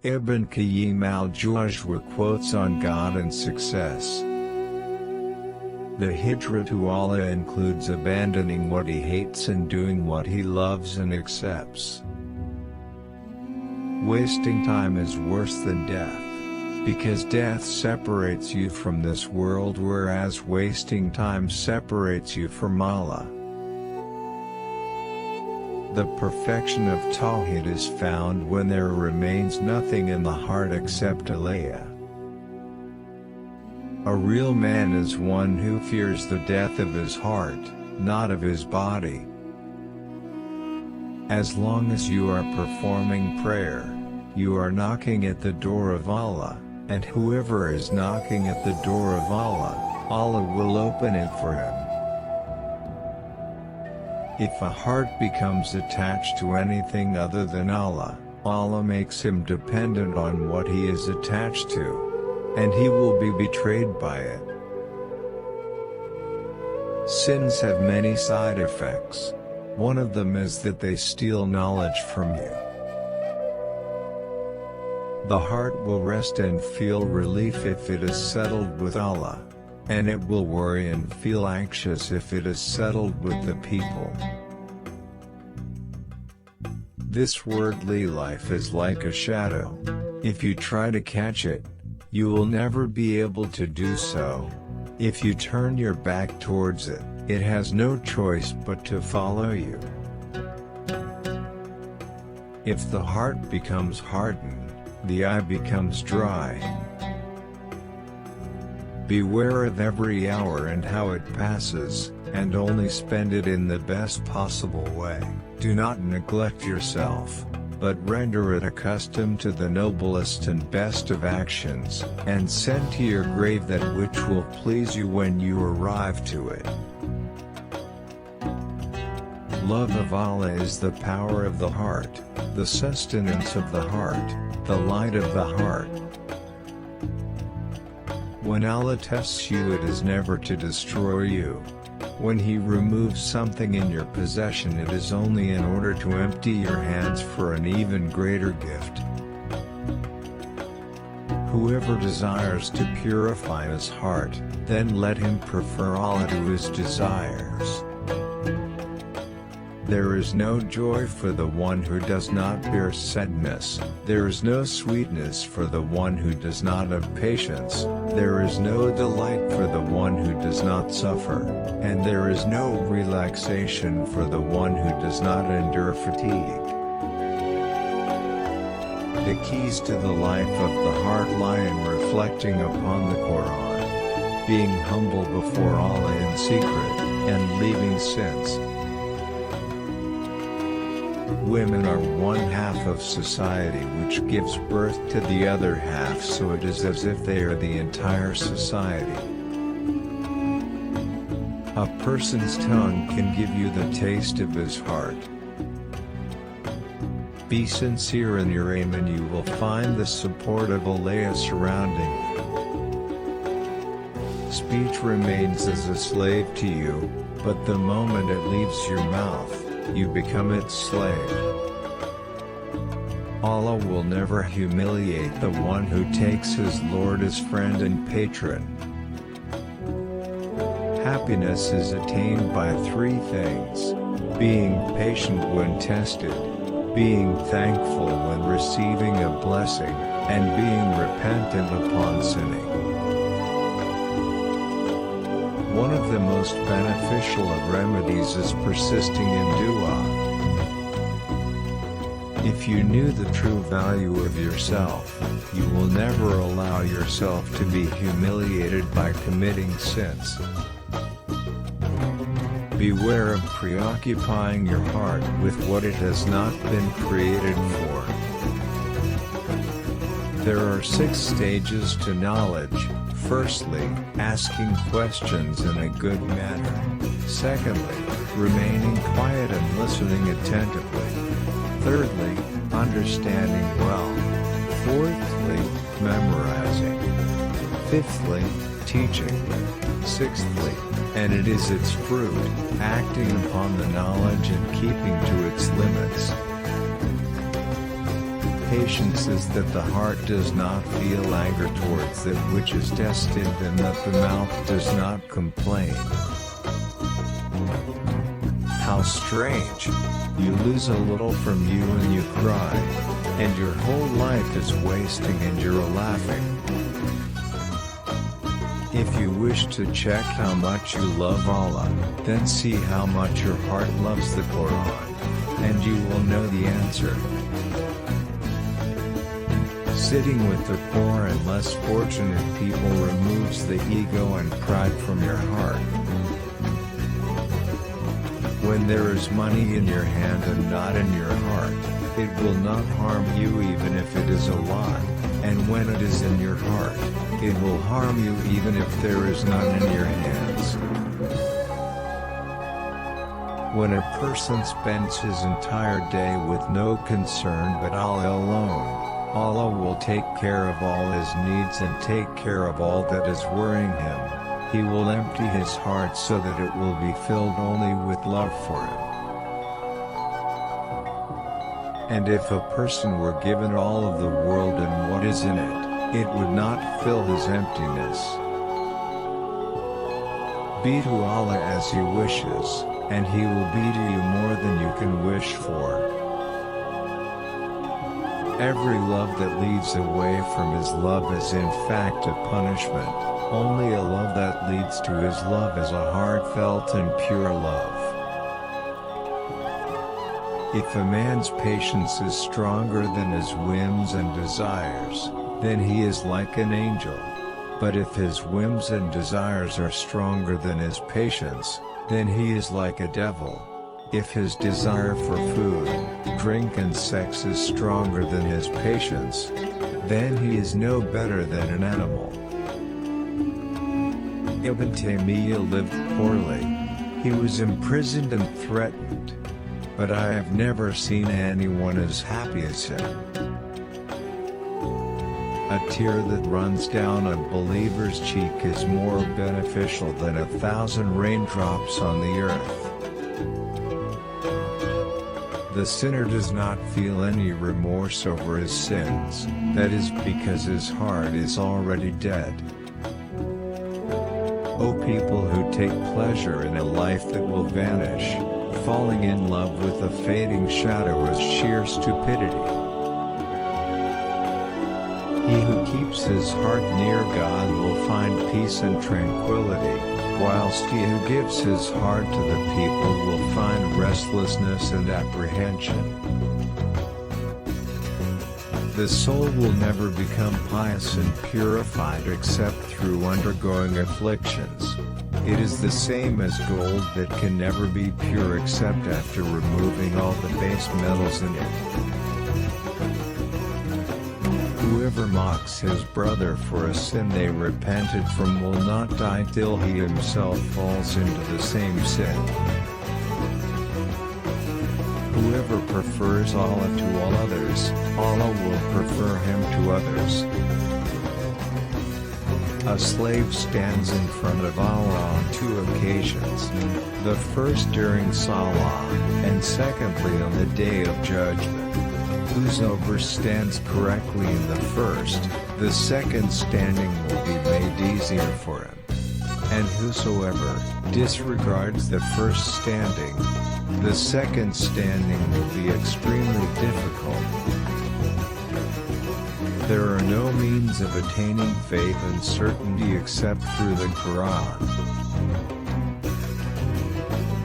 Ibn Qayyim Al-Jawziyya quotes on God and success. The hijra to Allah includes abandoning what he hates and doing what he loves and accepts. Wasting time is worse than death, because death separates you from this world, whereas wasting time separates you from Allah. The perfection of Tawhid is found when there remains nothing in the heart except Allah. A real man is one who fears the death of his heart, not of his body. As long as you are performing prayer, you are knocking at the door of Allah, and whoever is knocking at the door of Allah, Allah will open it for him. If a heart becomes attached to anything other than Allah, Allah makes him dependent on what he is attached to, and he will be betrayed by it. Sins have many side effects. One of them is that they steal knowledge from you. The heart will rest and feel relief if it is settled with Allah, and it will worry and feel anxious if it is settled with the people. This worldly life is like a shadow. If you try to catch it, you will never be able to do so. If you turn your back towards it, it has no choice but to follow you. If the heart becomes hardened, the eye becomes dry. Beware of every hour and how it passes, and only spend it in the best possible way. Do not neglect yourself, but render it accustomed to the noblest and best of actions, and send to your grave that which will please you when you arrive to it. Love of Allah is the power of the heart, the sustenance of the heart, the light of the heart. When Allah tests you, it is never to destroy you. When He removes something in your possession, it is only in order to empty your hands for an even greater gift. Whoever desires to purify his heart, then let him prefer Allah to his desires. There is no joy for the one who does not bear sadness, there is no sweetness for the one who does not have patience, there is no delight for the one who does not suffer, and there is no relaxation for the one who does not endure fatigue. The keys to the life of the heart lie in reflecting upon the Quran, being humble before Allah in secret, and leaving sins. Women are one half of society which gives birth to the other half, so it is as if they are the entire society. A person's tongue can give you the taste of his heart. Be sincere in your aim and you will find the support of Allah surrounding you. Speech remains as a slave to you, but the moment it leaves your mouth, you become its slave. Allah will never humiliate the one who takes his Lord as friend and patron. Happiness is attained by three things: being patient when tested, being thankful when receiving a blessing, and being repentant upon sinning. One of the most beneficial of remedies is persisting in dua. If you knew the true value of yourself, you will never allow yourself to be humiliated by committing sins. Beware of preoccupying your heart with what it has not been created for. There are 6 stages to knowledge. Firstly, asking questions in a good manner. Secondly, remaining quiet and listening attentively. Thirdly, understanding well. Fourthly, memorizing. Fifthly, teaching. Sixthly, and it is its fruit, acting upon the knowledge and keeping to its limits. patience is that the heart does not feel anger towards that which is destined, and that the mouth does not complain. How strange! You lose a little from you and you cry, and your whole life is wasting and you're laughing. If you wish to check how much you love Allah, then see how much your heart loves the Quran, and you will know the answer. Sitting with the poor and less fortunate people removes the ego and pride from your heart. When there is money in your hand and not in your heart, it will not harm you even if it is a lie, and when it is in your heart, it will harm you even if there is none in your hands. When a person spends his entire day with no concern but Allah alone, Allah will take care of all his needs and take care of all that is worrying him. He will empty his heart so that it will be filled only with love for him. And if a person were given all of the world and what is in it, it would not fill his emptiness. Be to Allah as He wishes, and He will be to you more than you can wish for. Every love that leads away from His love is in fact a punishment. Only a love that leads to His love is a heartfelt and pure love. If a man's patience is stronger than his whims and desires, then he is like an angel. But if his whims and desires are stronger than his patience, then he is like a devil. If his desire for food, drink and sex is stronger than his patience, then he is no better than an animal. Ibn Tayymiyah lived poorly. He was imprisoned and threatened. But I have never seen anyone as happy as him. A tear that runs down a believer's cheek is more beneficial than 1,000 raindrops on the earth. The sinner does not feel any remorse over his sins, that is because his heart is already dead. O people who take pleasure in a life that will vanish, falling in love with a fading shadow is sheer stupidity. He who keeps his heart near God will find peace and tranquility, whilst he who gives his heart to the people will find restlessness and apprehension. The soul will never become pious and purified except through undergoing afflictions. It is the same as gold that can never be pure except after removing all the base metals in it. Whoever mocks his brother for a sin they repented from will not die till he himself falls into the same sin. Whoever prefers Allah to all others, Allah will prefer him to others. A slave stands in front of Allah on 2 occasions, the first during Salah, and secondly on the Day of Judgment. Whosoever stands correctly in the first, the second standing will be made easier for him. And whosoever disregards the first standing, the second standing will be extremely difficult. There are no means of attaining faith and certainty except through the Quran.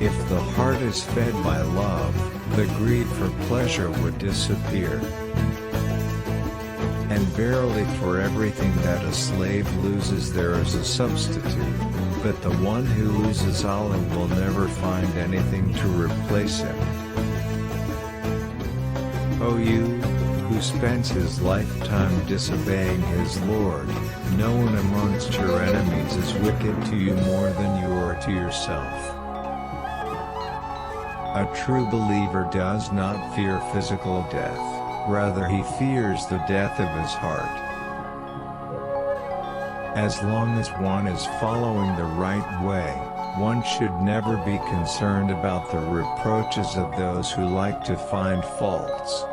If the heart is fed by love, the greed for pleasure would disappear. And verily for everything that a slave loses there is a substitute, but the one who loses Allah will never find anything to replace him. O you, who spends his lifetime disobeying his Lord, no one amongst your enemies is wicked to you more than you are to yourself. A true believer does not fear physical death, rather he fears the death of his heart. As long as one is following the right way, one should never be concerned about the reproaches of those who like to find faults.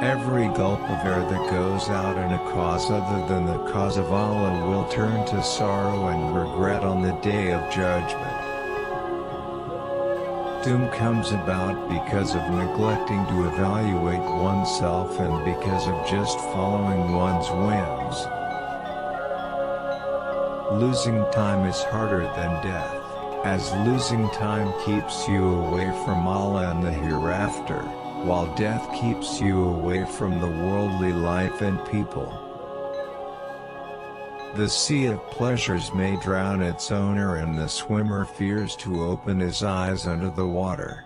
Every gulp of air that goes out in a cause other than the cause of Allah will turn to sorrow and regret on the Day of Judgment. Doom comes about because of neglecting to evaluate oneself and because of just following one's whims. Losing time is harder than death, as losing time keeps you away from Allah and the hereafter, while death keeps you away from the worldly life and people. The sea of pleasures may drown its owner and the swimmer fears to open his eyes under the water.